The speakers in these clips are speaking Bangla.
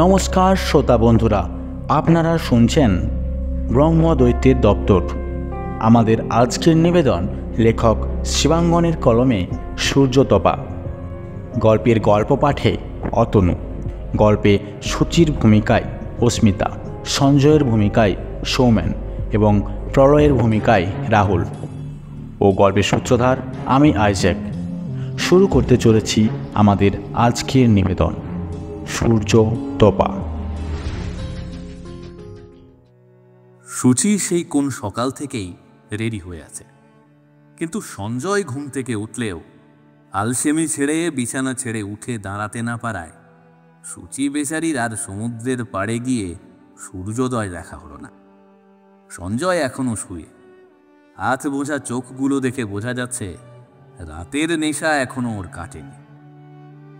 নমস্কার শ্রোতা বন্ধুরা, আপনারা শুনছেন ব্রহ্মদৈত্যের দপ্তর। আমাদের আজকের নিবেদন লেখক শিবাঙ্গনের কলমে সূর্যতপা। গল্পের গল্প পাঠে অতনু, গল্পে সুচির ভূমিকায় অস্মিতা, সঞ্জয়ের ভূমিকায় সৌমেন এবং প্রলয়ের ভূমিকায় রাহুল ও গল্পের সূত্রধার আমি আইজ্যাক। শুরু করতে চলেছি আমাদের আজকের নিবেদন সূর্যতপা। সুচি সেই কোন সকাল থেকেই রেডি হয়ে আছে, কিন্তু সঞ্জয় ঘুম থেকে উঠলেও আলসেমি ছেড়ে বিছানা ছেড়ে উঠে দাঁড়াতে না পারায় সুচি বেচারির আর সমুদ্রের পাড়ে গিয়ে সূর্যোদয় দেখা হলো না। সঞ্জয় এখনো শুয়ে, হাত বোঝা চোখগুলো দেখে বোঝা যাচ্ছে রাতের নেশা এখনো ওর কাটেনি।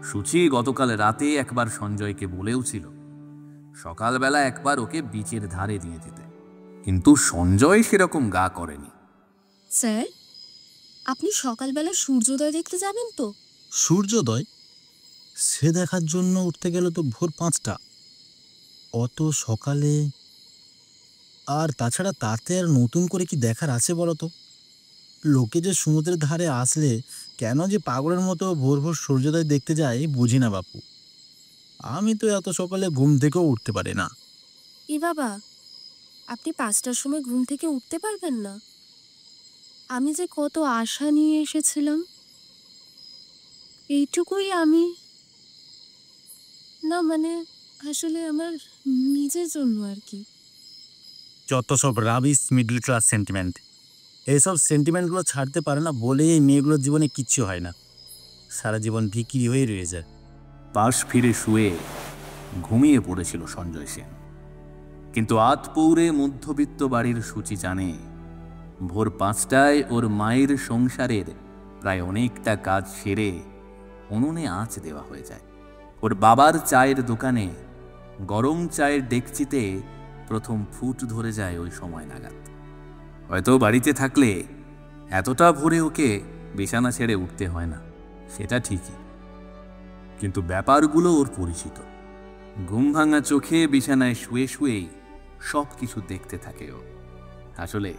সুচি গতকাল রাতে একবার সঞ্জয়কে বলেও ছিল সকালবেলা একবার ওকে বিচের ধারে দিয়ে দিতে, কিন্তু সঞ্জয় সেরকম গা করেনি। স্যার, আপনি সকালবেলা সূর্যোদয় দেখতে যাবেন তো? সূর্যোদয় সে দেখার জন্য উঠতে গেল তো ভোর 5টা, অত সকালে। আর তাছাড়া তাতে আর নতুন করে কি দেখার আছে বলো তো? লোকে যে সমুদ্রের ধারে আসলে কেন যে পাগলের মতো ভোর ভোর সূর্যোদয় দেখতে যায় বুঝি না বাপু। আমি তো এত সকালে ঘুম থেকেও উঠতে পারি না। এ বাবা, আপনি 5টার সময় ঘুম থেকে উঠতে পারবেন না? আমি যে কত আশা নিয়ে এসেছিলাম, এইটুকুই আমি না, মানে আসলে আমার নিজের জন্য আর কি। যত সব রাবিশ মিডল ক্লাস সেন্টিমেন্ট, এইসব সেন্টিমেন্টগুলো ছাড়তে পারে না বলেই এই মেয়েগুলোর জীবনে কিচ্ছু হয় না, সারা জীবন বিক্রি হয়ে রয়ে যায়। পাশ ফিরে শুয়ে ঘুমিয়ে পড়েছিল সঞ্জয় সেন, কিন্তু আত পৌরে মধ্যবিত্ত বাড়ির সুচি জানে ভোর 5টায় ওর মায়ের সংসারের প্রায় অনেকটা কাজ সেরে উনুনে আঁচ দেওয়া হয়ে যায়। ওর বাবার চায়ের দোকানে গরম চায়ের ডেকচিতে প্রথম ফুট ধরে যায় ওই সময় নাগাদ। হয়তো বাড়িতে থাকলে এতটা ভোরে ওকে বিছানা ছেড়ে উঠতে হয় না, সেটা ঠিকই, কিন্তু ব্যাপারগুলো ওর পরিচিত। ঘুম ভাঙা চোখে বিছানায় শুয়ে শুয়েই সব কিছু দেখতে থাকে ও। আসলে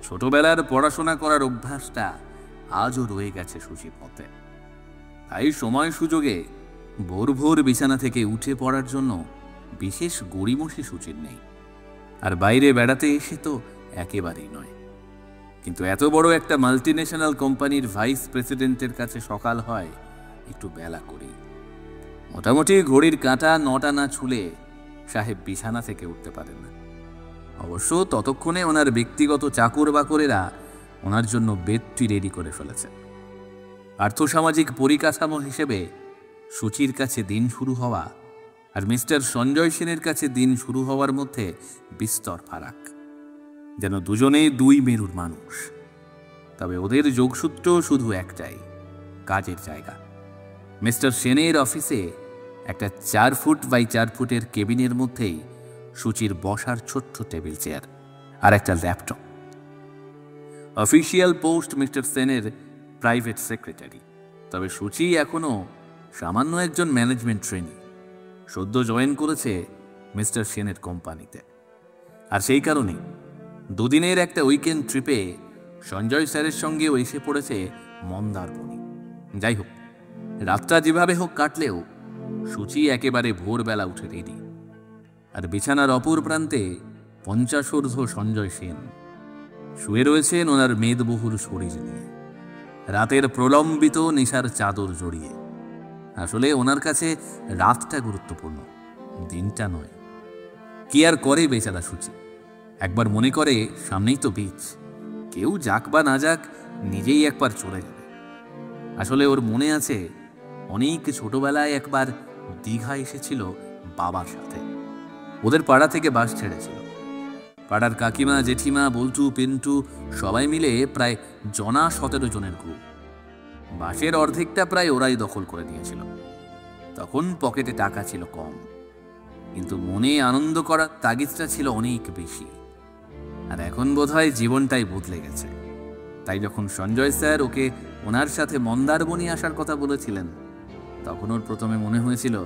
ছোটবেলার পড়াশোনা করার অভ্যাসটা আজও রয়ে গেছে সুচির মধ্যে। তাই সময় সুযোগে ভোর ভোর বিছানা থেকে উঠে পড়ার জন্য বিশেষ গড়িমসি সুচির নেই। আর বাইরে বেড়াতে এসে তো একেবারেই নয়। কিন্তু এত বড় একটা মাল্টিন্যাশনাল কোম্পানির ভাইস প্রেসিডেন্টের কাছে সকাল হয় একটু বেলা করেই। মোটামুটি ঘড়ির কাঁটা 9টা না ছুলে সাহেব বিছানা থেকে উঠতে পারেন না। অবশ্য ততক্ষণে ওনার ব্যক্তিগত চাকর বাকরেরা ওনার জন্য বেডটি রেডি করে ফেলেছে। আর্থসামাজিক পরিকাঠামো হিসেবে সুচির কাছে দিন শুরু হওয়া আর মিস্টার সঞ্জয় সেনের কাছে দিন শুরু হওয়ার মধ্যে বিস্তর ফারাক। যেন দুজনেই দুই মেরুর মানুষ, তবে ওদের যোগসূত্র শুধু একটাই, কাজের জায়গা। মিস্টার সেনের অফিসে একটা 4 ফুট বাই 4 ফুটের কেবিনের মধ্যেই সুচির বসার ছোট্ট টেবিল চেয়ার আর একটা ল্যাপটপ। অফিসিয়াল পোস্ট মিস্টার সেনের প্রাইভেট সেক্রেটারি, তবে সুচি এখনো সামান্য একজন ম্যানেজমেন্ট ট্রেনি। সদ্য জয়েন করেছে মিস্টার সেনের কোম্পানিতে, আর সেই কারণে দুদিনের একটা উইকেন্ড ট্রিপে সঞ্জয় স্যারের সঙ্গেও এসে পড়েছে মন্দারমণি। যাই হোক, রাতটা যেভাবে হোক কাটলেও সুচি একেবারে ভোরবেলা উঠে রেডি। আর বিছানার অপর প্রান্তে 50 সঞ্জয় সেন শুয়ে রয়েছেন ওনার মেদবহুল শরীর নিয়ে, রাতের প্রলম্বিত নেশার চাদর জড়িয়ে। আসলে ওনার কাছে রাতটা গুরুত্বপূর্ণ, দিনটা নয়। কি আর করে বেচারা সুচি, একবার মনে করে সামনেই তো বিচ, কেউ যাক বা না যাক নিজেই একবার চলে যাবে। আসলে ওর মনে আছে অনেক ছোটবেলায় একবার দীঘা এসেছিল বাবার সাথে। ওদের পাড়া থেকে বাস ছেড়েছিল। পাড়ার কাকিমা, জেঠিমা, বল্টু, পিন্টু সবাই মিলে প্রায় 17 জনের গ্রুপ। বাসের অর্ধেকটা প্রায় ওরাই দখল করে নিয়েছিল। তখন পকেটে টাকা ছিল কম, কিন্তু মনে আনন্দ করার তাগিদটা ছিল অনেক বেশি। আর এখন বোধহয় জীবনটাই বদলে গেছে। তাই যখন সঞ্জয় স্যার ওকে ওনার সাথে মন্দারমণি আসার কথা বলেছিলেন, তখন ওর প্রথমে মনে হয়েছিল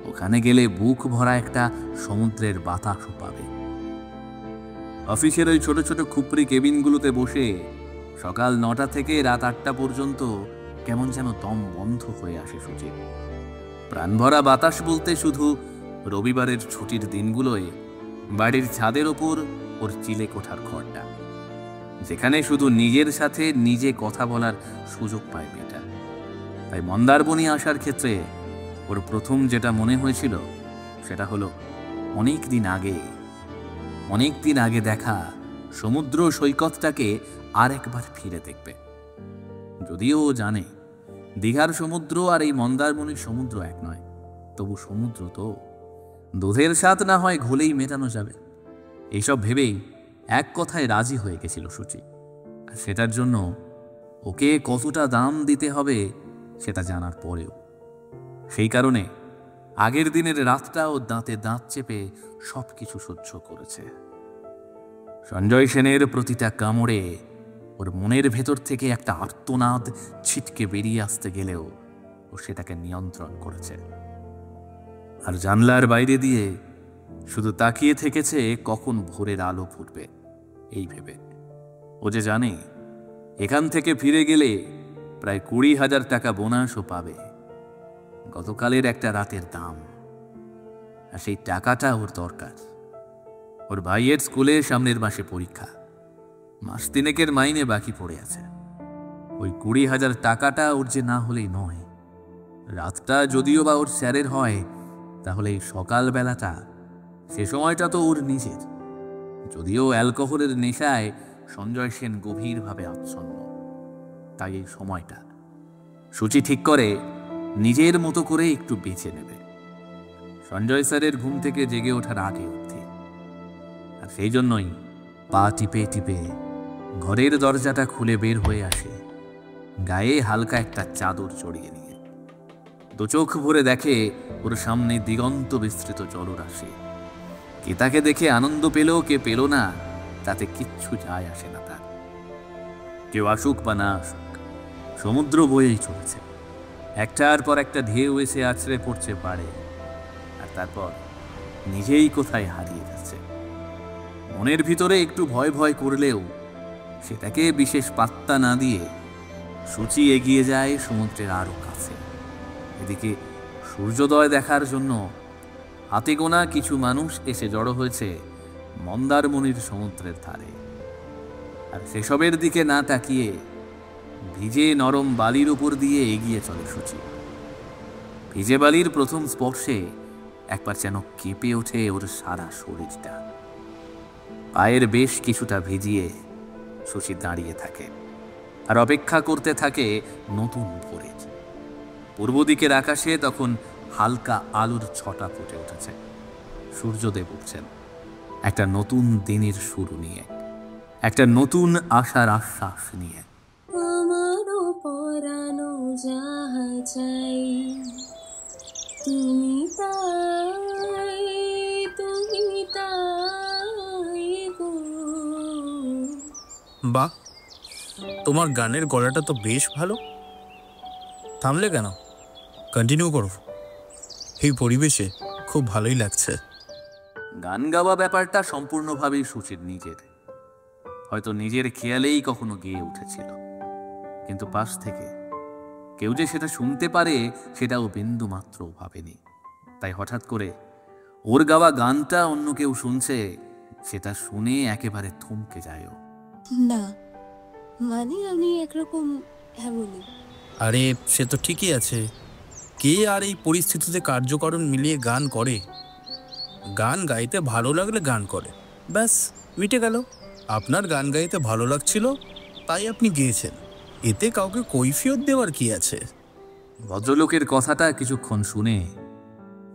ওখানে গেলে বুক ভরা একটা সমুদ্রের বাতাসও পাবে। অফিসের ওই ছোট ছোট খুপড়ি কেবিনগুলোতে বসে সকাল 9টা থেকে রাত 8টা পর্যন্ত কেমন যেন দম বন্ধ হয়ে আসে সুচির। প্রাণভরা বাতাস বলতে শুধু রবিবারের ছুটির দিনগুলোয় বাড়ির ছাদের ওপর ওর চিলে কোঠার ঘরটা, যেখানে শুধু নিজের সাথে নিজে কথা বলার সুযোগ পায় মেয়েটা। তাই মন্দারমণি আসার ক্ষেত্রে ওর প্রথম যেটা মনে হয়েছিল সেটা হলো অনেক দিন আগে দেখা সমুদ্র সৈকতটাকে আর একবার ফিরে দেখবে। যদিও ও জানে দীঘার সমুদ্র আর এই মন্দারমণির সমুদ্র এক নয়, তবু সমুদ্র তো দুধের স্বাদ না হয় ঘোলেই মেটানো যাবে। এইসব ভেবেই এক কথায় রাজি হয়ে গেছিল সুচি। আর সেটার জন্য ওকে কতটা দাম দিতে হবে সেটা জানার পরেও সেই কারণে আগের দিনের রাতটা ও দাঁতে দাঁত চেপে সবকিছু সহ্য করেছে। সঞ্জয় সেনের প্রতিটা কামড়ে ওর মনের ভেতর থেকে একটা আর্তনাদ ছিটকে বেরিয়ে আসতে গেলেও ও সেটাকে নিয়ন্ত্রণ করেছে। আর জানলার বাইরে দিয়ে শুধু তাকিয়ে থেকেছে কখন ভোরের আলো ফুটবে এই ভেবে। ও যে জানে এখান থেকে ফিরে গেলে প্রায় 20,000 টাকা বোনাসও পাবে, গতকালের একটা রাতের দাম। আর সেই টাকাটা ওর দরকার। ওর ভাইয়ের স্কুলে সামনের মাসে পরীক্ষা, মাস 3 মাইনে বাকি পড়ে আছে। ওই 20,000 টাকাটা ওর যে না হলেই নয়। রাতটা যদিও বা ওর স্যারের হয়, তাহলে এই সকালবেলাটা সে সময়টা তো ওর নিজের। যদিও অ্যালকোহলের নেশায় সঞ্জয় সেন গভীরভাবে আচ্ছন্ন, তাই এই সময়টা সুচি ঠিক করে নিজের মতো করে একটু বেছে নেবে, সঞ্জয় স্যারের ঘুম থেকে জেগে ওঠার আগে অবধি। আর সেই জন্যই পা টিপে টিপে ঘরের দরজাটা খুলে বের হয়ে আসে, গায়ে হালকা একটা চাদর জড়িয়ে নিয়ে। দু চোখ ভরে দেখে ওর সামনে দিগন্ত বিস্তৃত জলরাশি। কে তাকে দেখে আনন্দ পেল কে পেল না তাতে কিচ্ছু যায় আসে না তার। কেউ আসুক বা না আসুক, সমুদ্র বয়েই চলেছে। একটার পর একটা ঢেউ এসে আছড়ে পড়ছে পাড়ে, আর তারপর নিজেই কোথায় হারিয়ে যাচ্ছে। মনের ভিতরে একটু ভয় ভয় করলেও সেটাকে বিশেষ পাত্তা না দিয়ে সুচি এগিয়ে যায় সমুদ্রের আরো কাছে। এদিকে সূর্যোদয় দেখার জন্য হাতে গোনা কিছু মানুষ এসে জড়ো হয়েছে মন্দারমণির সমুদ্রের ধারে। আর সেসবের দিকে না তাকিয়ে ভিজে নরম বালির উপর দিয়ে এগিয়ে চলে সুচি। ভিজে বালির প্রথম স্পর্শে একবার যেন কেঁপে ওঠে ওর সারা শরীরটা। পায়ের বেশ কিছুটা ভিজিয়ে সুচি দাঁড়িয়ে থাকে আর অপেক্ষা করতে থাকে নতুন ভোরের। পূর্ব দিকের আকাশে তখন হালকা আলোর ছটা ফুটে উঠেছে। সূর্যদেব উঠছেন একটা নতুন দিনের শুরু নিয়ে, একটা নতুন আশার আশ্বাস নিয়ে। আমারও পরানো যাহা চাই, তুমি তাই, তুমি তাই গো। বাহ, তোমার গানের গলাটা তো বেশ ভালো। থামলে কেন? কন্টিনিউ করো। এই পরিবেশে খুব ভালোই লাগছে। গান গাওয়া ব্যাপারটা সম্পূর্ণভাবেই সুচির নিজের। হয়তো নিজের খেয়ালেই কখনো গেয়ে উঠেছিল, কিন্তু পাশ থেকে কেউ যে সেটা শুনতে পারে সেটাও বিন্দু মাত্র ভাবেনি। তাই হঠাৎ করে ওর গাওয়া গানটা অন্য কেউ শুনছে, সেটা শুনে একেবারে থমকে যায় ও। না, মানে আমি একরকম এমনই। আরে সে তো ঠিকই আছে, কে আর এই পরিস্থিতিতে কার্যকরণ মিলিয়ে গান করে? গান গাইতে ভালো লাগলে গান করে, ব্যাস মিটে গেল। আপনার গান গাইতে ভালো লাগছিল তাই আপনি গেয়েছেন, এতে কাউকে কৈফিয়ত দেওয়ার কি আছে? ভদ্রলোকের কথাটা কিছুক্ষণ শুনে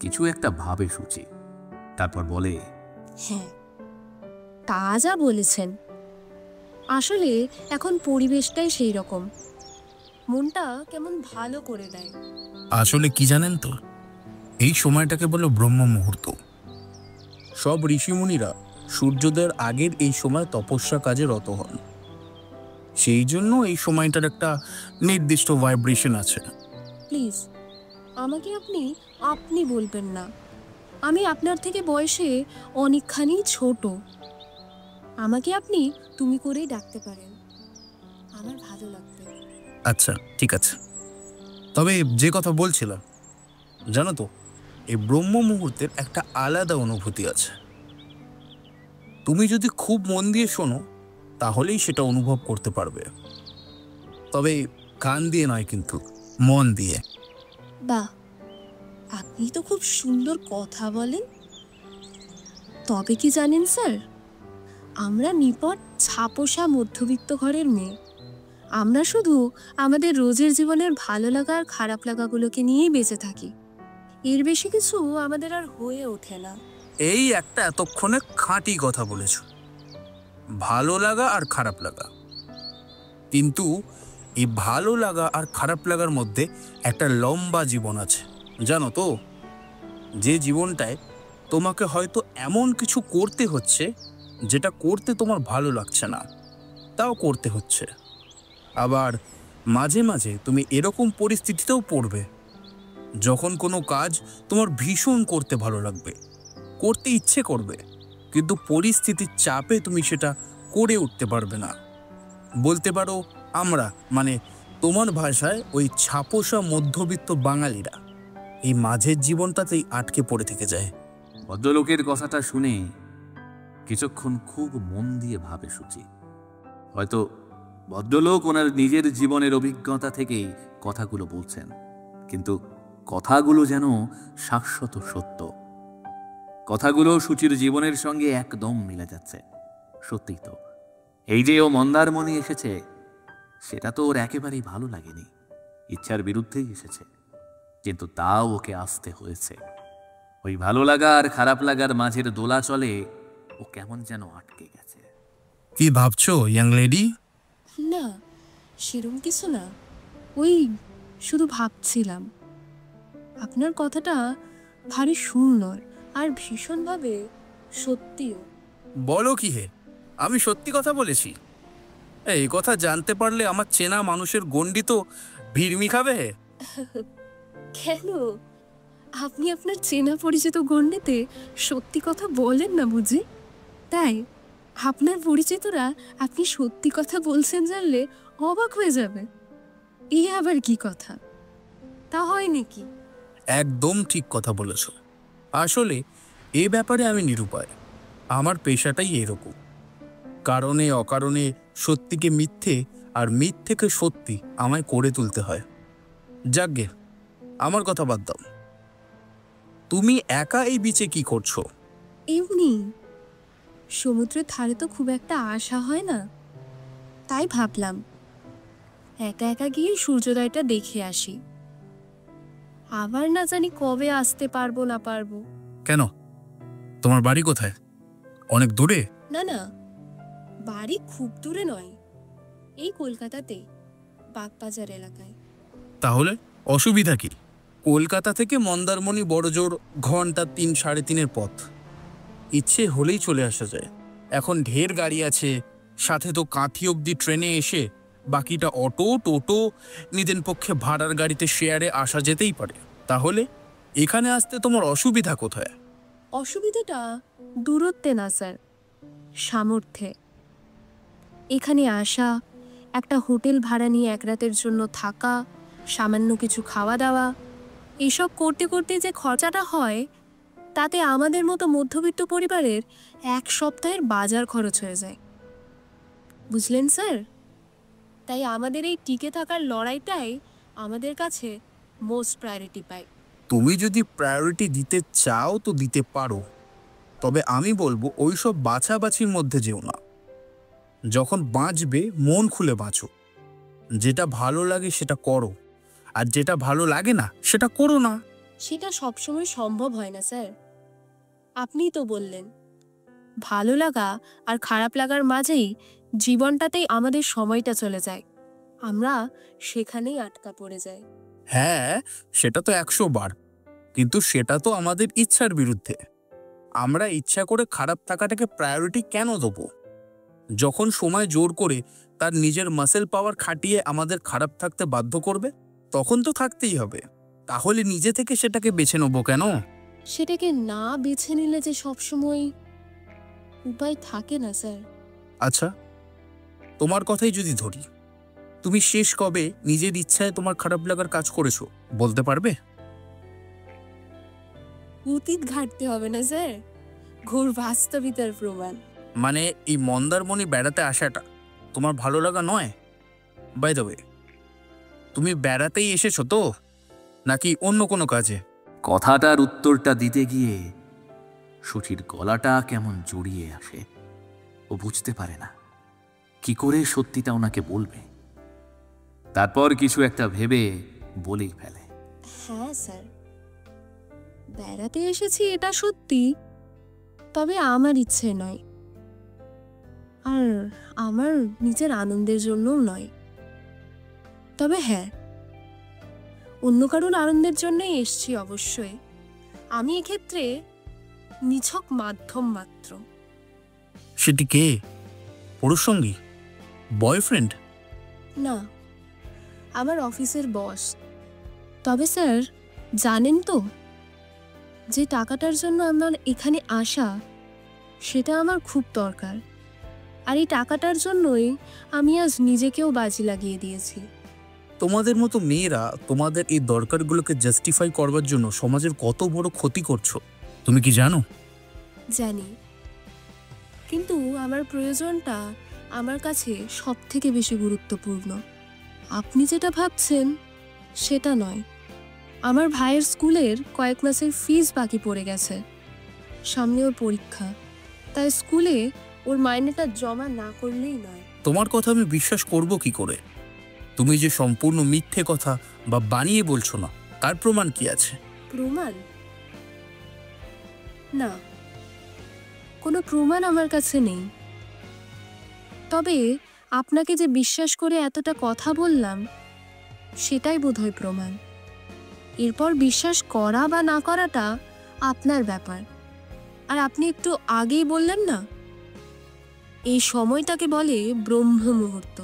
কিছু একটা ভাবে সুচি, তারপর বলে, হ্যাঁ, তা যা বলেছেন। আসলে এখন পরিবেশটাই সেই রকম, মনটা কেমন ভালো করে দেয়। আসলে কি জানেন তো, এই সময়টাকে বলে ব্রহ্ম মুহূর্ত। সব ঋষিমুনিরা সূর্যোদয়ের আগের এই সময় তপস্যা কাজে রত হন। সেই জন্য এই সময়টার একটা নির্দিষ্ট ভাইব্রেশন আছে। প্লিজ আমাকে আপনি আপনি বলবেন না, আমি আপনার থেকে বয়সে অনেকখানি ছোট। আমাকে আপনি তুমি করেই ডাকতে পারেন, আমার ভালো লাগবে। আচ্ছা ঠিক আছে, তবে যে কথা বলছিলাম, জানো তো এই ব্রহ্ম মুহূর্তের একটা আলাদা অনুভূতি আছে। তুমি যদি খুব মন দিয়ে শোনো তাহলেই সেটা অনুভব করতে পারবে, তবে কান দিয়ে নয়, কিন্তু মন দিয়ে। বাহ, আপনি তো খুব সুন্দর কথা বলেন। তবে কি জানেন স্যার, আমরা নিপট ছাপোষা মধ্যবিত্ত ঘরের মেয়ে। আমরা শুধু আমাদের রোজের জীবনের ভালো লাগা আর খারাপ লাগাগুলোকে নিয়েই বেঁচে থাকি। এর বেশি কিছু আমাদের আর হয়ে ওঠে না। এই একটা এতক্ষণে খাঁটি কথা বলেছ, ভালো লাগা আর খারাপ লাগা। কিন্তু এই ভালো লাগা আর খারাপ লাগার মধ্যে একটা লম্বা জীবন আছে, জানো তো? যে জীবনটায় তোমাকে হয়তো এমন কিছু করতে হচ্ছে যেটা করতে তোমার ভালো লাগছে না, তাও করতে হচ্ছে। আবার মাঝে মাঝে তুমি এরকম পরিস্থিতিতেও পড়বে যখন কোনো কাজ তোমার ভীষণ করতে ভালো লাগবে, করতে ইচ্ছে করবে, কিন্তু পরিস্থিতির চাপে তুমি সেটা করে উঠতে পারবে না। বলতে পারো আমরা, মানে তোমার ভাষায় ওই ছাপোষা মধ্যবিত্ত বাঙালিরা এই মাঝের জীবনটাতেই আটকে পড়ে থেকে যায়। ভদ্রলোকের কথাটা শুনে কিছুক্ষণ খুব মন দিয়ে ভাবে সুচি। হয়তো ভদ্রলোক ওনার নিজের জীবনের অভিজ্ঞতা থেকেই কথাগুলো বলছেন, কিন্তু কথাগুলো যেন শাশ্বত সত্য। কথাগুলো সুচির জীবনের সঙ্গে একদম মিলে যাচ্ছে। সত্যিই তো, এই যে ও মন্দারমণি এসেছে, সেটা তো ওর একেবারেই ভালো লাগেনি, ইচ্ছার বিরুদ্ধেই এসেছে, কিন্তু তাও ওকে আসতে হয়েছে। ওই ভালো লাগা আর খারাপ লাগার মাঝের দোলাচলে ও কেমন যেন আটকে গেছে। কি ভাবছো ইয়াং লেডি? না, সেরকম কিছু না, ওই শুধু ভাবছিলাম আপনার কথাটা ভারী সুন্দর আর ভীষণভাবে সত্যিও। বলো কি হে, আমি সত্যি কথা বলেছি? এই কথা জানতে পারলে আমার চেনা মানুষের গণ্ডি তো ভিড়মি খাবে হে। কেন, আপনি আপনার চেনা পরিচিত গণ্ডিতে সত্যি কথা বলেন না বুঝি? তাই আপনার পরিচিতরা আপনি সত্যি কথা বলছেন জানলে অবাক হয়ে যাবে। এই আবার কি কথা? তা হয় নাকি? একদম ঠিক কথা বলেছ। আসলে এ ব্যাপারে আমি নিরুপায়, আমার পেশাটাই এরকম। কারণে অকারণে সত্যিকে মিথ্যে আর মিথ্যেকে সত্যি আমায় করে তুলতে হয়। যাকগে, আমার কথা বাদ দাও। তুমি একা এই বিচে কি করছো? এমনি সমুদ্রের ধারে তো খুব একটা আসা হয় না, তাই ভাবলাম একা একা গিয়ে সূর্যোদয়টা দেখে আসি। আবার না জানি কবে আসতে পারবো না পারবো। কেন, তোমার বাড়ি কোথায়? অনেক দূরে? না না, বাড়ি খুব দূরে নয়, এই কলকাতাতে বাগবাজার এলাকায়। তাহলে অসুবিধা কি? কলকাতা থেকে মন্দারমণি বড়জোর ঘন্টা 3-3.5 পথ। ইচ্ছে হলেই চলে আসা যায়। এখন ঢের গাড়ি আছে, সাথে তো কাঁথি অবধি ট্রেনে এসে বাকিটা অটো টোটো নিজের পক্ষে ভাড়ার গাড়িতে শেয়ারে আসা যেতেই পারে। তাহলে এখানে আসতে তোমার অসুবিধা কোথায়? অসুবিধাটা দূরত্বে না স্যার, সামর্থ্যে। এখানে আসা, একটা হোটেল ভাড়া নিয়ে এক রাতের জন্য থাকা, সামান্য কিছু খাওয়া দাওয়া, এসব করতে করতে যে খরচাটা হয়, তাতে আমাদের মতো মধ্যবিত্ত পরিবারের এক সপ্তাহের বাজার খরচ হয়ে যায়। বুঝলেন স্যার? তাই আমাদের এই টিকে থাকার লড়াইটাই আমাদের কাছে মোস্ট প্রায়োরিটি পায়। তুমি যদি প্রায়োরিটি দিতে চাও তো দিতে পারো, তবে আমি বলবো ওইসব বাছাবাছির মধ্যে যেও না। যখন বাঁচবে মন খুলে বাঁচো, যেটা ভালো লাগে সেটা করো, আর যেটা ভালো লাগে না সেটা করো না। সেটা সবসময় সম্ভব হয় না স্যার। আপনিই তো বললেন, ভালো লাগা আর খারাপ লাগার মাঝেই জীবনটাতেই আমাদের সময়টা চলে যায়, আমরা সেখানেই আটকা পড়ে যাই। হ্যাঁ, সেটা তো 100 বার, কিন্তু সেটা তো আমাদের ইচ্ছার বিরুদ্ধে। আমরা ইচ্ছা করে খারাপ থাকাটাকে প্রায়োরিটি কেন দেবো? যখন সময় জোর করে তার নিজের মাসেল পাওয়ার খাটিয়ে আমাদের খারাপ থাকতে বাধ্য করবে, তখন তো থাকতেই হবে। তাহলে নিজে থেকে সেটাকে বেছে নেবো কেন? সেটাকে না বেছে নিলে যে সবসময় উপায় থাকে না স্যার। আচ্ছা, তোমার কথাই যদি ধরি, তুমি শেষ কবে নিজের ইচ্ছায় তোমার খারাপ লাগার কাজ করেছো বলতে পারবে? অতীত ঘাটতে হবে না স্যার, ঘোর বাস্তবিতার প্রমাণ। মানে এই মন্দারমণি বেড়াতে আসাটা তোমার ভালো লাগা নয়? বাই দ্য ওয়ে, তুমি বেড়াতেই এসেছো তো, নাকি অন্য কোনো কাজে? কথাটার উত্তরটা দিতে গিয়ে সুচির গলাটা কেমন জড়িয়ে আসে। ও বুঝতে পারে না কি করে সত্যিটা ওনাকে বলবে। তারপর কিছু একটা ভেবে বলেই ফেলে, হ্যাঁ স্যার, বেড়াতে এসেছি এটা সত্যি, তবে আমার ইচ্ছে নয়, আর আমার নিজের আনন্দের জন্যও নয়। তবে হ্যাঁ, অন্য কারোর আনন্দের জন্যই এসছি অবশ্যই। আমি এক্ষেত্রে নিছক মাধ্যম মাত্র। সেটি কে? পুরুষসঙ্গী? বয়ফ্রেন্ড? না, আমার অফিসের বস। তবে স্যার, জানেন তো, যে টাকাটার জন্য আমার এখানে আসা, সেটা আমার খুব দরকার। আর এই টাকাটার জন্যই আমি আজ নিজেকেও বাজি লাগিয়ে দিয়েছি। তোমাদের মতো মেয়েরা তোমাদের এই দরকারগুলোকে জাস্টিফাই করবার জন্য সমাজের কত বড় ক্ষতি করছো তুমি কি জানো? জানি, কিন্তু আমার প্রয়োজনটা আমার কাছে সব থেকে বেশি গুরুত্বপূর্ণ। আপনি যেটা ভাবছেন সেটা নয়। আমার ভাইয়ের স্কুলের কয়েক মাসের ফিস বাকি পড়ে গেছে, সামনে ওর পরীক্ষা, তাই স্কুলে ওর মাইনেটা জমা না করলেই নয়। তোমার কথা আমি বিশ্বাস করব কি করে? তুমি যে সম্পূর্ণ মিথ্যে কথা বা বানিয়ে বলছো না, তার প্রমাণ কি আছে? প্রমাণ? না, কোনো প্রমাণ আমার কাছে নেই। তবে আপনাকে যে বিশ্বাস করে এতটা কথা বললাম, সেটাই বোধহয় প্রমাণ। এরপর বিশ্বাস করা বা না করাটা আপনার ব্যাপার। আর আপনি একটু আগেই বললেন না, এই সময়টাকে বলে ব্রহ্ম মুহূর্ত।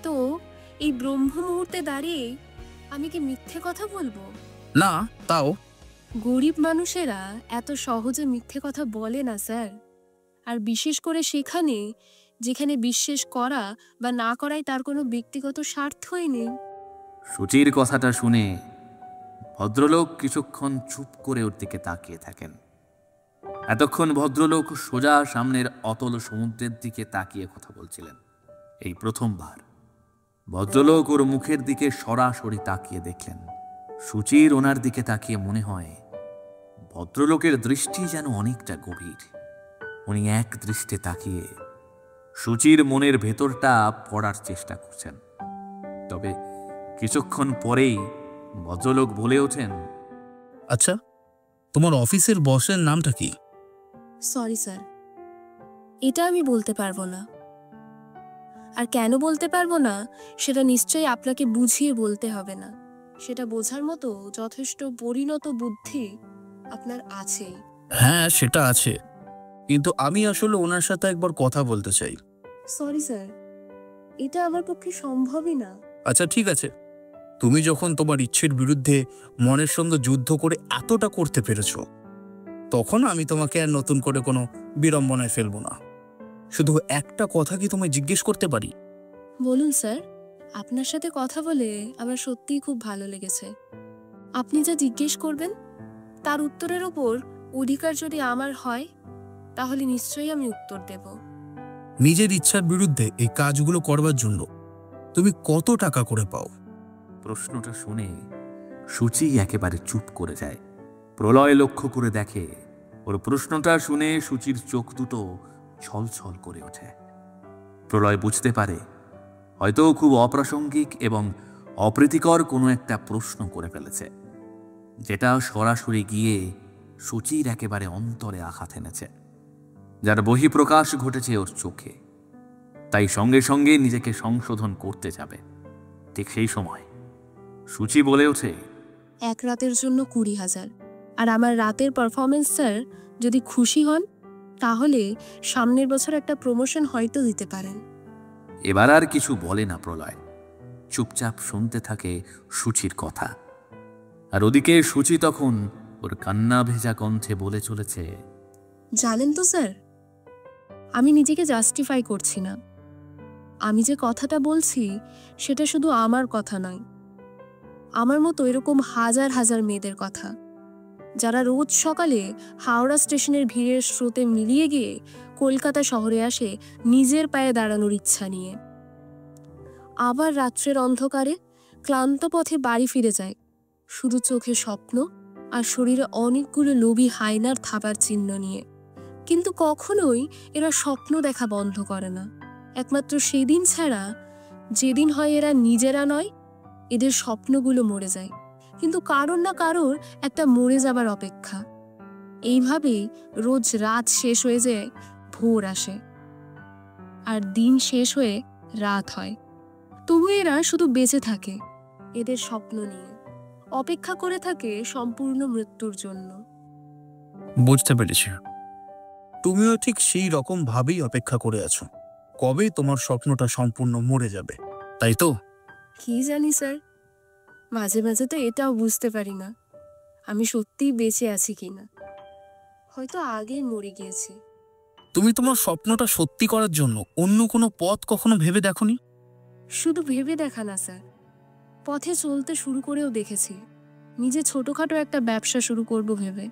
তো এই ব্রহ্ম মুহূর্তে দাঁড়িয়ে আমি কি মিথ্যে কথা বলবো? না, তাও গরিব মানুষেরা এত সহজে মিথ্যে কথা বলে না স্যার। আর বিশেষ করে সেখানে যেখানে বিশ্বাস করা বা না করাই তার কোনো ব্যক্তিগত স্বার্থই নেই। সুচির কথাটা শুনে ভদ্রলোক কিছুক্ষণ চুপ করে ওর দিকে তাকিয়ে থাকেন। এতক্ষণ ভদ্রলোক সোজা সামনের অতল সমুদ্রের দিকে তাকিয়ে কথা বলছিলেন। এই প্রথমবার ভদ্রলোক ওর মুখের দিকে সরাসরি তাকিয়ে দেখলেন। সুচির ওনার দিকে তাকিয়ে মনে হয় ভদ্রলোকের দৃষ্টি যেন অনেকটা গভীর। উনি এক দৃষ্টে তাকিয়ে সুচির মনের ভেতরটা পড়ার চেষ্টা করছেন। তবে কিছুক্ষণ পরেই ভদ্রলোক বলে ওঠেন, আচ্ছা, তোমার অফিসের বসের নামটা কি? সরি স্যার, এটা আমি বলতে পারবো না। আর কেন বলতে পারবো না সেটা নিশ্চয়ই আপনাকে বুঝিয়ে বলতে হবে না। সেটা বোঝার মতো যথেষ্ট পরিণত বুদ্ধি আপনার আছেই। হ্যাঁ, সেটা আছে, কিন্তু আমি আসলে ওনার সাথে একবার কথা বলতে চাই। সরি স্যার, এটা আমার পক্ষে সম্ভবই না। আচ্ছা ঠিক আছে, তুমি যখন তোমার ইচ্ছের বিরুদ্ধে মনের সঙ্গে যুদ্ধ করে এতটা করতে পেরেছো, তখন আমি তোমাকে আর নতুন করে কোনো বিড়ম্বনায় ফেলবো না। শুধু একটা কথা কি তোমায় জিজ্ঞেস করতে পারি? বলুন স্যার, আপনার সাথে কথা বলে আমার সত্যিই খুব ভালো লেগেছে। আপনি যা জিজ্ঞেস করবেন তার উত্তরের ওপর অধিকার যদি আমার হয়, তাহলে নিশ্চয়ই আমি উত্তর দেব। নিজের ইচ্ছার বিরুদ্ধে এই কাজগুলো করবার জন্য তুমি কত টাকা করে পাও? প্রশ্নটা শুনে সুচি একেবারে চুপ করে যায়। প্রলয় লক্ষ্য করে দেখে ওর প্রশ্নটা শুনে সুচির চোখ দুটো ছলছল করে ওঠে। প্রলয় বুঝতে পারে হয়তো খুব অপ্রাসঙ্গিক এবং অপ্রীতিকর কোনো একটা প্রশ্ন করে ফেলেছে, যেটা সরাসরি গিয়ে সুচির একেবারে অন্তরে আঘাত এনেছে, যার বহিঃপ্রকাশ ঘটেছে ওর চোখে। তাই সঙ্গে সঙ্গে নিজেকে সংশোধন করতে যাবে। ঠিক সেই সময় সুচি বলে ওঠে, এক রাতের জন্য 20,000। আর আমার রাতের পারফরমেন্স স্যার যদি খুশি হন, তাহলে সামনের বছর একটা প্রমোশন হয়তো দিতে পারেন। এবার আর কিছু বলে না প্রলয়। চুপচাপ শুনতে থাকে সূচির কথা। আর ওদিকে সূচি তখন ওর কান্না ভেজা কণ্ঠে বলে চলেছে, জানেন তো স্যার, আমি নিজেকে জাস্টিফাই করছি না। আমি যে কথাটা বলছি সেটা শুধু আমার কথা নয়, আমার মতো এরকম হাজার হাজার মেয়েদের কথা, যারা রোজ সকালে হাওড়া স্টেশনের ভিড়ের স্রোতে মিলিয়ে গিয়ে কলকাতা শহরে আসে নিজের পায়ে দাঁড়ানোর ইচ্ছা নিয়ে। আবার রাত্রের অন্ধকারে ক্লান্ত পথে বাড়ি ফিরে যায় শুধু চোখে স্বপ্ন আর শরীরে অনেকগুলো লোভী হায়নার থাবার চিহ্ন নিয়ে। কিন্তু কখনোই এরা স্বপ্ন দেখা বন্ধ করে না, একমাত্র সেদিন ছাড়া যেদিন হয় এরা নিজেরা নয়, এদের স্বপ্নগুলো মরে যায়। কিন্তু কারোর না কারোর একটা মরে যাবার অপেক্ষা। এইভাবেই রোজ রাত শেষ হয়ে যায়, ভোর আসে, আর দিন শেষ হয়ে রাত হয়। তবু এরা শুধু বেঁচে থাকে এদের স্বপ্ন নিয়ে, অপেক্ষা করে থাকে সম্পূর্ণ মৃত্যুর জন্য। বুঝতে পেরেছি, তুমিও ঠিক সেই রকম ভাবেই অপেক্ষা করে আছো কবে তোমার স্বপ্নটা সম্পূর্ণ মরে যাবে, তাই তো? কি জানি স্যার, মাঝে মাঝে তো এটাও বুঝতে পারি না আমি সত্যিই বেঁচে আছি কিনা, হয়তো আগে মরে গিয়েছি। তুমি তোমার স্বপ্নটা সত্যি করার জন্য অন্য কোনো পথ কখনো ভেবে দেখোনি? শুধু ভেবে দেখা না স্যার, পথে চলতে শুরু করেও দেখেছি। নিজে ছোটখাটো একটা ব্যবসা শুরু করব ভেবে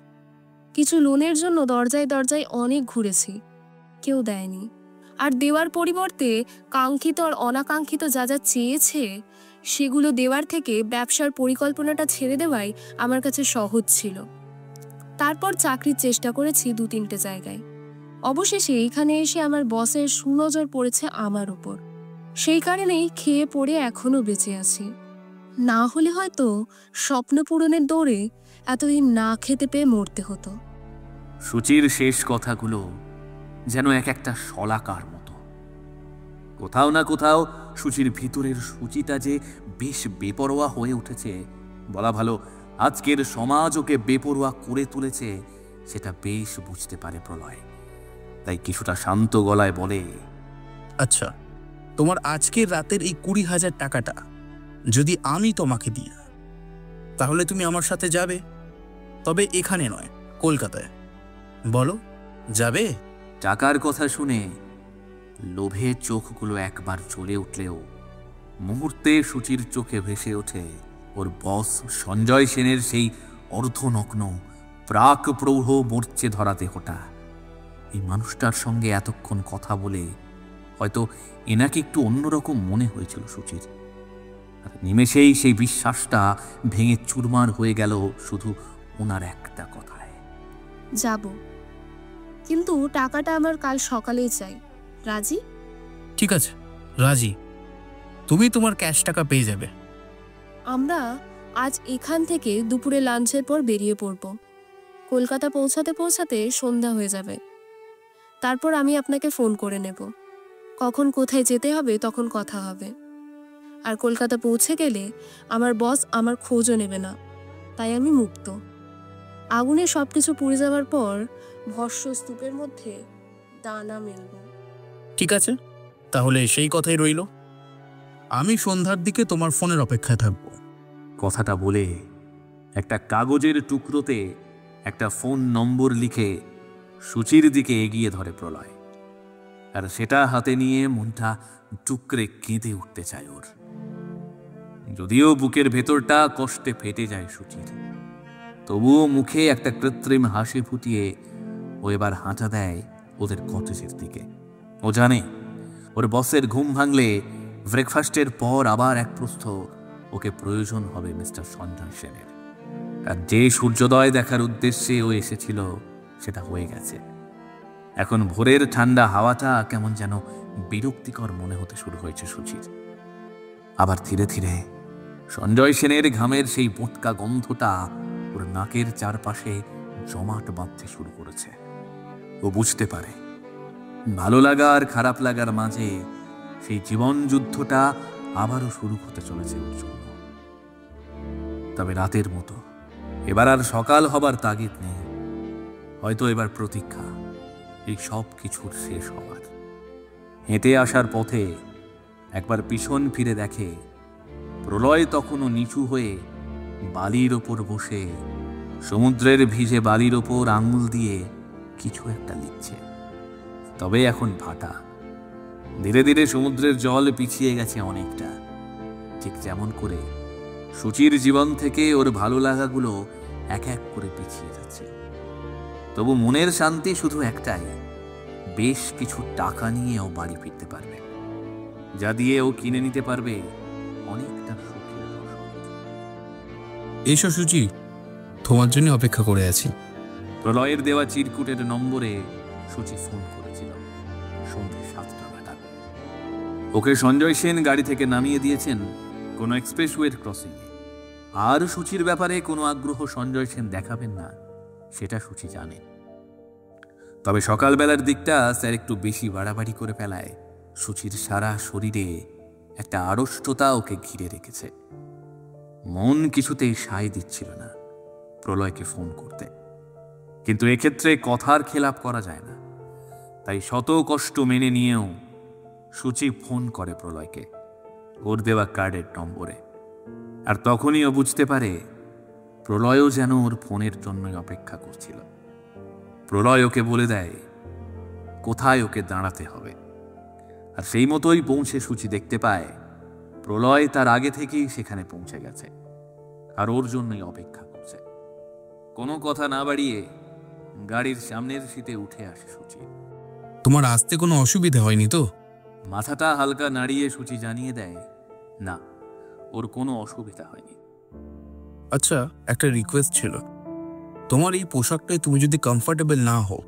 কিছু লোনের জন্য দরজায় দরজায় অনেক ঘুরেছি, কেউ দেয়নি। আর দেওয়ার পরিবর্তে কাঙ্ক্ষিত আর অনাকাঙ্ক্ষিত যা যা চেয়েছে সেগুলো দেওয়ার থেকে ব্যবসার পরিকল্পনাটা ছেড়ে দেওয়াই আমার কাছে সহজ ছিল। তারপর চাকরির চেষ্টা করেছি 2-3টে জায়গায়। অবশেষে এইখানে এসে আমার বসের সুনজর পড়েছে আমার উপর, সেই কারণেই খেয়ে পড়ে এখনো বেঁচে আছি। না হলে হয়তো স্বপ্ন পূরণের দৌড়ে এতদিন না খেতে পেয়ে মরতে হতো। সূচির শেষ কথাগুলো যেন এক একটা শলাকার মতো। কোথাও না কোথাও সূচির ভিতরের সূচিটা যে বেশ বেপরোয়া হয়ে উঠেছে, বলা ভালো আজকের সমাজ ওকে বেপরোয়া করে তুলেছে, সেটা বেশ বুঝতে পারে প্রলয়। তাই কিছুটা শান্ত গলায় বলে, আচ্ছা, তোমার আজকের রাতের এই 20,000 টাকাটা যদি আমি তোমাকে দিই, তাহলে তুমি আমার সাথে যাবে? তবে এখানে নয়, কলকাতায়। বলো, যাবে? টাকার কথা শুনে লোভে চোখগুলো একবার জ্বলে উঠলেও মুহূর্তে সূচির চোখে ভেসে ওঠে ওর বস সঞ্জয় সেনের সেই অর্ধনগ্ন প্রাক প্রৌঢ় মরচে ধরা দেহটা। এই মানুষটার সঙ্গে এতক্ষণ কথা বলে হয়তো এনাকে একটু অন্যরকম মনে হয়েছিল সূচির। আর নিমেষেই সেই বিশ্বাসটা ভেঙে চুরমার হয়ে গেল শুধু ওনার একটা কথায়। যাব, কিন্তু টাকাটা আমার কাল সকালেই চাই। রাজি? ঠিক আছে, রাজি। তুমি তোমার ক্যাশ টাকা পেয়ে যাবে। আমরা আজ এখান থেকে দুপুরে লাঞ্চের পর বেরিয়ে পড়ব। কলকাতা পৌঁছাতে পৌঁছাতে সন্ধ্যা হয়ে যাবে। তারপর আমি আপনাকে ফোন করে নেব, কখন কোথায় যেতে হবে তখন কথা হবে। আর কলকাতা পৌঁছে গেলে আমার বস আমার খোঁজও নেবে না, তাই আমি মুক্ত। আগুনে সবকিছু পুড়ে যাওয়ার পর ভস্ম স্তূপের মধ্যে দানা মেলব। ঠিক আছে, তাহলে সেই কথাই রইল। আমি সন্ধ্যার দিকে তোমার ফোনের অপেক্ষায় থাকবো। কথাটা বলে একটা কাগজের টুকরোতে একটা ফোন নম্বর লিখে সূচির দিকে এগিয়ে ধরে প্রলয়। আর সেটা হাতে নিয়ে মনটা টুকরে কেঁদে উঠতে চায় ওর। যদিও বুকের ভেতরটা কষ্টে ফেটে যায় সূচির, তবুও মুখে একটা কৃত্রিম হাসি ফুটিয়ে ও এবার হাঁটা দেয় ওদের কটেজের দিকে। ও জানে ওর বসের ঘুম ভাঙলে ব্রেকফাস্টের পর আবার এক প্রস্থ ওকে প্রয়োজন হবে মিস্টার সঞ্জয় সেনের। আর যে সূর্যোদয় দেখার উদ্দেশ্যে ও এসেছিল সেটা হয়ে গেছে। এখন ভোরের ঠান্ডা হাওয়াটা কেমন যেন বিরক্তিকর মনে হতে শুরু হয়েছে সূচির। আবার ধীরে ধীরে সঞ্জয় সেনের ঘামের সেই বোটকা গন্ধটা ওর নাকের চারপাশে জমাট বাঁধতে শুরু করেছে। ও বুঝতে পারে ভালো লাগা আর খারাপ লাগার মাঝে সেই জীবন যুদ্ধটা আবারও শুরু হতে চলেছে ওর জন্য। তবে রাতের মতো এবার আর সকাল হবার তাগিদ নেই, হয়তো এবার প্রতীক্ষা এই সব কিছুর শেষ হওয়ার। হেঁটে আসার পথে একবার পিছন ফিরে দেখে প্রলয় তখনও নিচু হয়ে বালির ওপর বসে সমুদ্রের ভিজে বালির ওপর আঙুল দিয়ে কিছু একটা লিখছে, তবে এখন ভাটা। ধীরে ধীরে সমুদ্রের জল পিছিয়ে গেছে অনেকটা, ঠিক যেমন করে সূচির জীবন থেকে ওর ভালো লাগাগুলো এক এক করে পিছিয়ে যাচ্ছে। তবু মনের শান্তি শুধু একটাই, বেশ কিছু টাকা নিয়ে ও বাড়ি ফিরতে পারবে, যা দিয়ে ও কিনে নিতে পারবে অনেকটা সুখের বসত। এইসব সুচি, তোমার জন্য অপেক্ষা করে আছি। প্রলয়ের দেওয়া চিরকুটের নম্বরে সূচি ফোন করেছিল সন্ধ্যে 7টা নাগাদ। ওকে সঞ্জয় সেন গাড়ি থেকে নামিয়ে দিয়েছেন কোনো এক্সপ্রেসওয়ের ক্রসিংয়ে। আর সূচির ব্যাপারে কোনো আগ্রহ সঞ্জয় সেন দেখাবেন না সেটা সূচি জানে। তবে সকালবেলার দিকটা স্যার একটু বেশি বাড়াবাড়ি করে ফেলায় সূচির সারা শরীরে একটা আড়ষ্টতা ওকে ঘিরে রেখেছে। মন কিছুতেই সায় দিচ্ছিল না প্রলয়কে ফোন করতে, কিন্তু এক্ষেত্রে কথার খেলাপ করা যায় না। তাই শত কষ্ট মেনে নিয়েও সূচি ফোন করে প্রলয়কে ওর দেওয়া কার্ডের নম্বরে। আর তখনই ও বুঝতে পারে প্রলয়ও যেন ওর ফোনের জন্যই অপেক্ষা করছিল। প্রলয় ওকে বলে দেয় কোথায় ওকে দাঁড়াতে হবে, আর সেই মতোই পৌঁছে সূচি দেখতে পায় প্রলয় তার আগে থেকেই সেখানে পৌঁছে গেছে আর ওর জন্যই অপেক্ষা করছে। কোনো কথা না বাড়িয়ে গাড়ির সামনের সিটে উঠে আসে সূচি। তোমার আসতে কোনো অসুবিধা হয়নি তো? মাথাটা হালকা নাড়িয়ে সূচি জানিয়ে দেয় না, ওর কোনো অসুবিধা হয়নি। আচ্ছা, একটা রিকোয়েস্ট ছিল। তোমার এই পোশাকটায় তুমি যদি কমফর্টেবল না হও,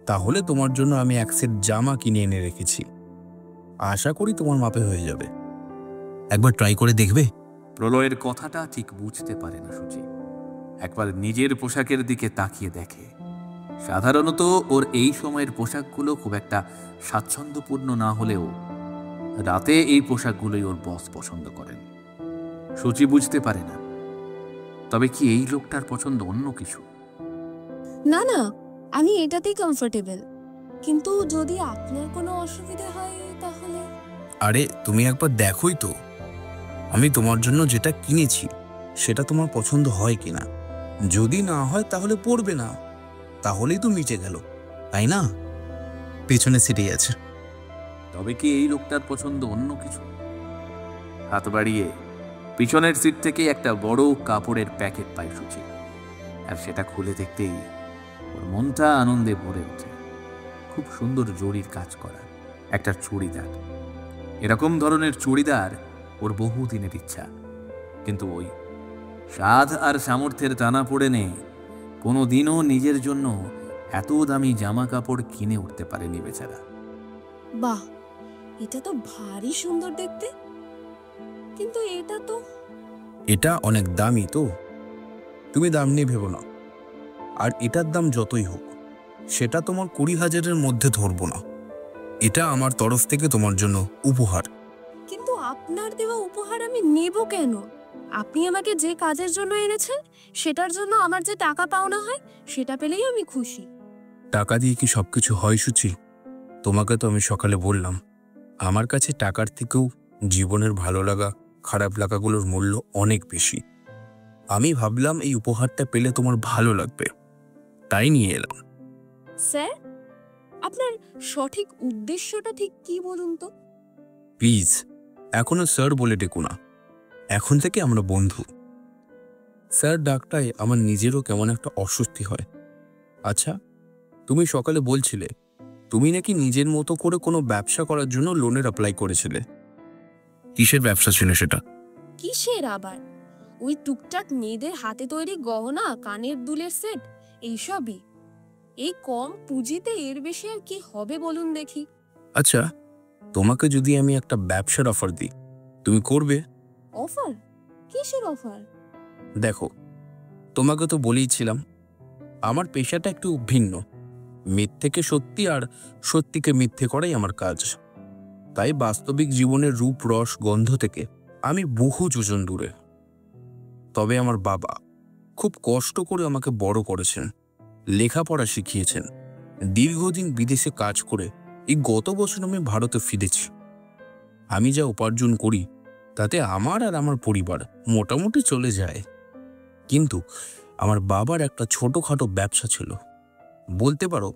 তাহলে তোমার জন্য আমি এক সেট জামা কিনে এনে রেখেছি। আশা করি তোমার মাপে হয়ে যাবে। একবার ট্রাই করে দেখবে? প্রলয়ের কথাটা ঠিক বুঝতে পারে না সূচি। একবার নিজের পোশাকের দিকে তাকিয়ে দেখে। সাধারণত ওর এই সময়ের পোশাকগুলো খুব একটা স্বাচ্ছন্দ্যপূর্ণ না হলেও রাতে এই পোশাকগুলোই ওর বস পছন্দ করেন। সূচি বুঝতে পারে না, তবে কি এই লোকটার পছন্দ অন্য কিছু? না না, আমি এটাতেই কমফোর্টেবল, কিন্তু যদি আপনার কোনো অসুবিধা হয় তাহলে। আরে তুমি একবার দেখোই তো, আমি তোমার জন্য যেটা কিনেছি সেটা তোমার পছন্দ হয় কিনা। যদি না হয় তাহলে পড়বে না, তাহলেই তো মিটে গেল, তাই না? পেছনে সিটেই আছে। তবে কি এই লোকটার পছন্দ অন্য কিছু? হাত বাড়িয়ে পিছনের সিট থেকে একটা বড় কাপড়ের প্যাকেট পায় সূচি, আর সেটা খুলে দেখতেই ওর মনটা আনন্দে ভরে ওঠে। খুব সুন্দর জরির কাজ করা একটা চুড়িদার। এরকম ধরনের চুড়িদার ওর বহুদিনের ইচ্ছা, কিন্তু ওই সাধ আর সামর্থ্যের টানা পড়ে নে কোনো দিনও নিজের জন্য এত দামি জামা কাপড় কিনে উঠতে পারেনি বেচারা। বাহ, এটা তো ভারী সুন্দর দেখতে, কিন্তু এটা অনেক দামি তো, তুমি দাম নিয়ে ভেবো না। আর এটার দাম যতই হোক সেটা তোমার 20,000-এর মধ্যে ধরবো না। এটা আমার তরফ থেকে তোমার জন্য উপহার। কিন্তু আপনার দেওয়া উপহার আমি নেব কেন? আপনি আমাকে যে কাজের জন্য এনেছেন সেটার জন্য আমার যে টাকা পাওনা হয় সেটা পেলেই আমি খুশি। টাকা দিয়ে কি সবকিছু হয় সুচি? তোমাকে তো আমি সকালে বললাম, আমার কাছে টাকার থেকেও জীবনের ভালো লাগা, খারাপ লাগাগুলোর মূল্য অনেক বেশি। আমি ভাবলাম এই উপহারটা পেলে তোমার ভালো লাগবে, তাই নিয়ে এলাম। স্যার, আপনার সঠিক উদ্দেশ্যটা ঠিক কি বলুন তো? প্লিজ এখনো স্যার বলে ডেকো না, এখন থেকে আমরা বন্ধু। স্যার ডাকটায় আমার নিজেরও কেমন একটা অস্বস্তি হয়। আচ্ছা, তুমি সকালে বলছিলে তুমি নাকি নিজের মতো করে কোনো ব্যবসা করার জন্য লোনের অ্যাপ্লাই করেছিলে। কিসের ব্যবসা ছিল সেটা? কিসের আবার? ওই টুকটাক মেয়েদের হাতে তৈরি গহনা, কানের দুলের সেট, এইসবই। এই কম পুঁজিতে এর বেশি আর কি হবে বলুন দেখি? আচ্ছা, তোমাকে যদি আমি একটা ব্যবসার অফার দিই, তুমি করবে? অফার? কিসের অফার? দেখো, তোমাকে তো বলেইছিলাম আমার পেশাটা একটু ভিন্ন। মিথ্যেকে সত্যি আর সত্যিকে মিথ্যে করাই আমার কাজ। তাই বাস্তবিক জীবনের রূপ, রস, গন্ধ থেকে আমি বহু যোজন দূরে। তবে আমার বাবা খুব কষ্ট করে আমাকে বড় করেছেন, লেখাপড়া শিখিয়েছেন। দীর্ঘদিন বিদেশে কাজ করে এই গত বছর আমি ভারতে ফিরেছি। আমি যা উপার্জন করি তাতে আমার আর আমার পরিবার মোটামুটি চলে যায়। কিন্তু আমার বাবার একটা ছোটখাটো ব্যবসা ছিল, বলতে পারো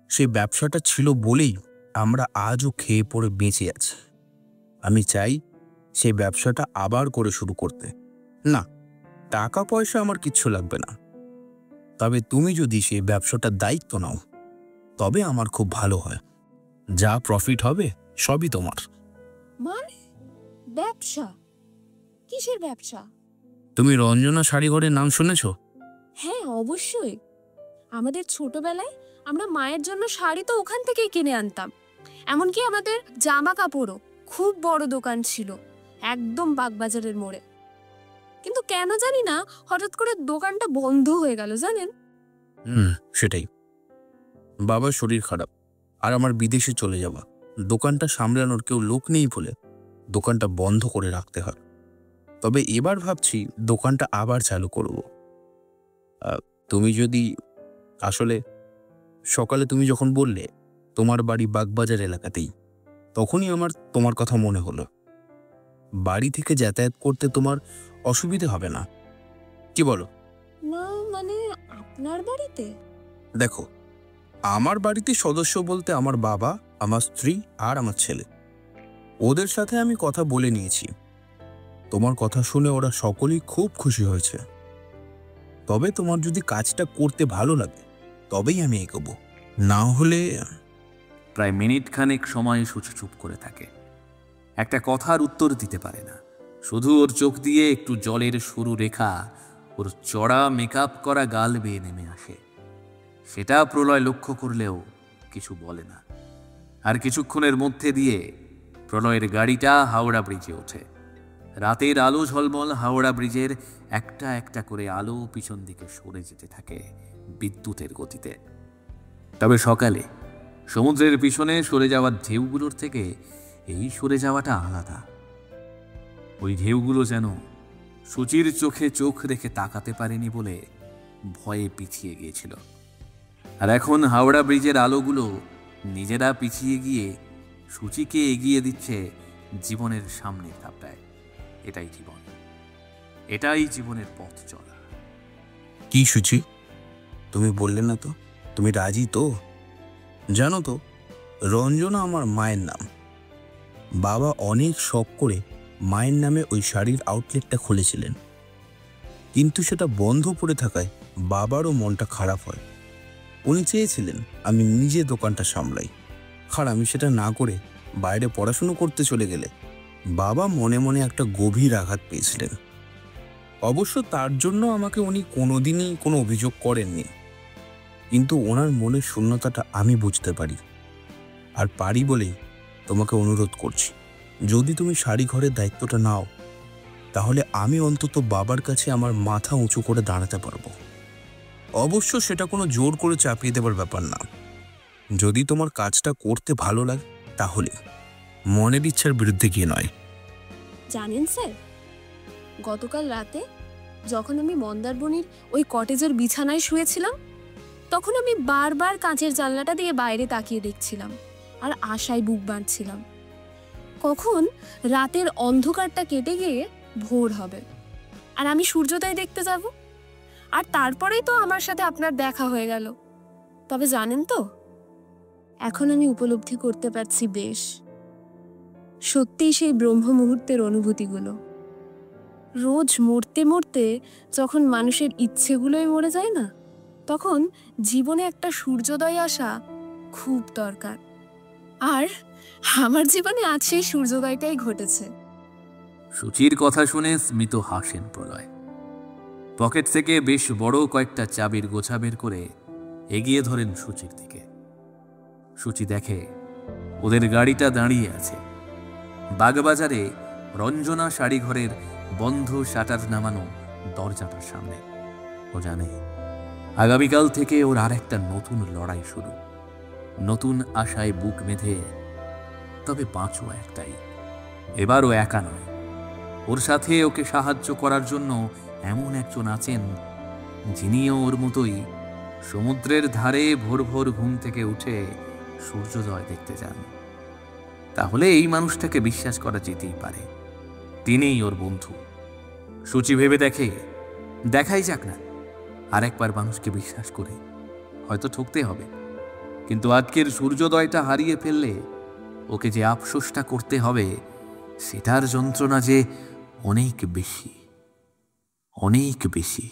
সেই ব্যবসাটা ছিল বলেই আমরা আজও খেয়ে পড়ে বেঁচে আছি। আমি চাই সেই ব্যবসাটা আবার করে শুরু করতে। না, টাকা পয়সা আমার কিচ্ছু লাগবে না, তবে তুমি যদি সেই ব্যবসাটার দায়িত্ব নাও তবে আমার খুব ভালো হয়। যা প্রফিট হবে সবই তোমার। মানে ব্যবসা? কিসের ব্যবসা? তুমি রঞ্জনা শাড়িঘরের নাম শুনেছো? হ্যাঁ, অবশ্যই। আমাদের ছোটবেলায় আমরা মায়ের জন্য শাড়ি তো ওখান থেকেই কিনে আনতাম। এমনকি আমাদের জামা কাপড়ও খুব বড় দোকান ছিল, একদম বাগবাজারের মোড়ে। কিন্তু কেন জানি না হঠাৎ করে দোকানটা বন্ধ হয়ে গেল, জানেন? সেটাই, বাবার শরীর খারাপ আর আমার বিদেশে চলে যাওয়া, দোকানটা সামলানোর কেউ লোক নেই বলে দোকানটা বন্ধ করে রাখতে হয়। তবে এবার ভাবছি দোকানটা আবার চালু করব। তুমি যদি আসলে সকালে তুমি যখন বললে তোমার বাড়ি বাগবাজার এলাকাতেই, তখনই আমার তোমার কথা মনে হলো। বাড়ি থেকে যাতায়াত করতে তোমার অসুবিধে হবে না, কি বলো? না মানে আপনার বাড়িতে? দেখো, আমার বাড়িতে সদস্য বলতে আমার বাবা, আমার স্ত্রী আর আমার ছেলে। ওদের সাথে আমি কথা বলে নিয়েছি। তোমার কথা শুনে ওরা সকলেই খুব খুশি হয়েছে। তবে তোমার যদি কাজটা করতে ভালো লাগে তবেই আমি এগোবো, না হলে। প্রায় মিনিট খানেক সময় সুচি চুপ করে থাকে, একটা কথার উত্তর দিতে পারে না। শুধু ওর চোখ দিয়ে একটু জলের সরু রেখা ওর চড়া মেকআপ করা গাল বেয়ে নেমে আসে। সেটা প্রলয় লক্ষ্য করলেও কিছু বলে না। আর কিছুক্ষণের মধ্যে দিয়ে প্রলয়ের গাড়িটা হাওড়া ব্রিজে ওঠে। রাতের আলো ঝলমল হাওড়া ব্রিজের একটা একটা করে আলো পিছন দিকে সরে যেতে থাকে বিদ্যুতের গতিতে। তবে সকালে সমুদ্রের পিছনে সরে যাওয়ার ঢেউগুলোর থেকে এই সরে যাওয়াটা আলাদা। ওই ঢেউগুলো যেন সুচির চোখে চোখ রেখে তাকাতে পারেনি বলে ভয়ে পিছিয়ে গিয়েছিল। আর এখন হাওড়া ব্রিজের আলোগুলো নিজেরা পিছিয়ে গিয়ে সুচিকে এগিয়ে দিচ্ছে জীবনের সামনের ধাপটায়। এটাই জীবন, এটাই জীবনের পথ চলা। কি সুচি, তুমি বললে না তো তুমি রাজি তো? জানো তো, রঞ্জনা আমার মায়ের নাম। বাবা অনেক শখ করে মায়ের নামে ওই শাড়ির আউটলেটটা খুলেছিলেন, কিন্তু সেটা বন্ধ পড়ে থাকায় বাবারও মনটা খারাপ হয়। উনি চেয়েছিলেন আমি নিজে দোকানটা সামলাই, আর আমি সেটা না করে বাইরে পড়াশুনো করতে চলে গেলে বাবা মনে মনে একটা গভীর আঘাত পেয়েছিলেন। অবশ্য তার জন্য আমাকে উনি কোনোদিনই কোনো অভিযোগ করেননি, কিন্তু ওনার মনের শূন্যতাটা আমি বুঝতে পারি। আর পারি বলেই তোমাকে অনুরোধ করছি, যদি তুমি শাড়ি ঘরের দায়িত্বটা নাও তাহলে আমি অন্তত বাবার কাছে আমার মাথা উঁচু করে দাঁড়াতে পারবো। অবশ্য সেটা কোনো জোর করে চাপিয়ে দেবার ব্যাপার না। যদি তোমার কাজটা করতে ভালো লাগে তাহলে, মনের ইচ্ছার বিরুদ্ধে গিয়ে নয়। জানেন স্যার, গতকাল রাতে যখন আমি মন্দারমণির ওই কটেজের বিছানায় শুয়েছিলাম, তখন আমি বারবার কাঁচের জানলাটা দিয়ে বাইরে তাকিয়ে দেখছিলাম আর আশায় বুক বাঁধছিলাম কখন রাতের অন্ধকারটা কেটে গিয়ে ভোর হবে আর আমি সূর্যোদয় দেখতে যাব। আর তারপরেই তো আমার সাথে আপনার দেখা হয়ে গেল। তবে জানেন তো, এখন আমি উপলব্ধি করতে পারছি বেশ সত্যিই সেই ব্রহ্ম মুহূর্তের অনুভূতিগুলো। রোজ মরতে মরতে যখন মানুষের ইচ্ছেগুলোই মরে যায় না, তখন জীবনে একটা সূর্যোদয় আসা খুব দরকার। আর আমার জীবনে আজ সেই সূর্যোদয়টাই ঘটেছে। সুচির কথা শুনে স্মিত হাসেন প্রলয়। পকেট থেকে বেশ বড় কয়েকটা চাবির গোছা বের করে এগিয়ে ধরেন সুচির দিকে। সুচি দেখে ওদের গাড়িটা দাঁড়িয়ে আছে বাগবাজারে রঞ্জনা শাড়িঘরের বন্ধ শাটার নামানো দরজাটার সামনে। ও জানে আগামীকাল থেকে ওর আর একটা নতুন লড়াই শুরু, নতুন আশায় বুক বেঁধে। তবে বাঁচো একটাই, এবারও একা নয়, ওর সাথে ওকে সাহায্য করার জন্য এমন একজন আছেন যিনিও ওর মতোই সমুদ্রের ধারে ভোর ভোর ঘুম থেকে উঠে সূর্যোদয় দেখতে যান। তাহলে এই মানুষটাকে বিশ্বাস করা যেতেই পারে। তিনিই ওর বন্ধু। সূচি ভেবে দেখাই যাক না, আরেকবার মানুষকে বিশ্বাস করে। হয়তো ঠকতে হবে, কিন্তু আজকের সূর্যোদয়টা হারিয়ে ফেললে ওকে যে আফসোসটা করতে হবে, সেটার যন্ত্রণা যে অনেক বেশি, অনেক বেশি।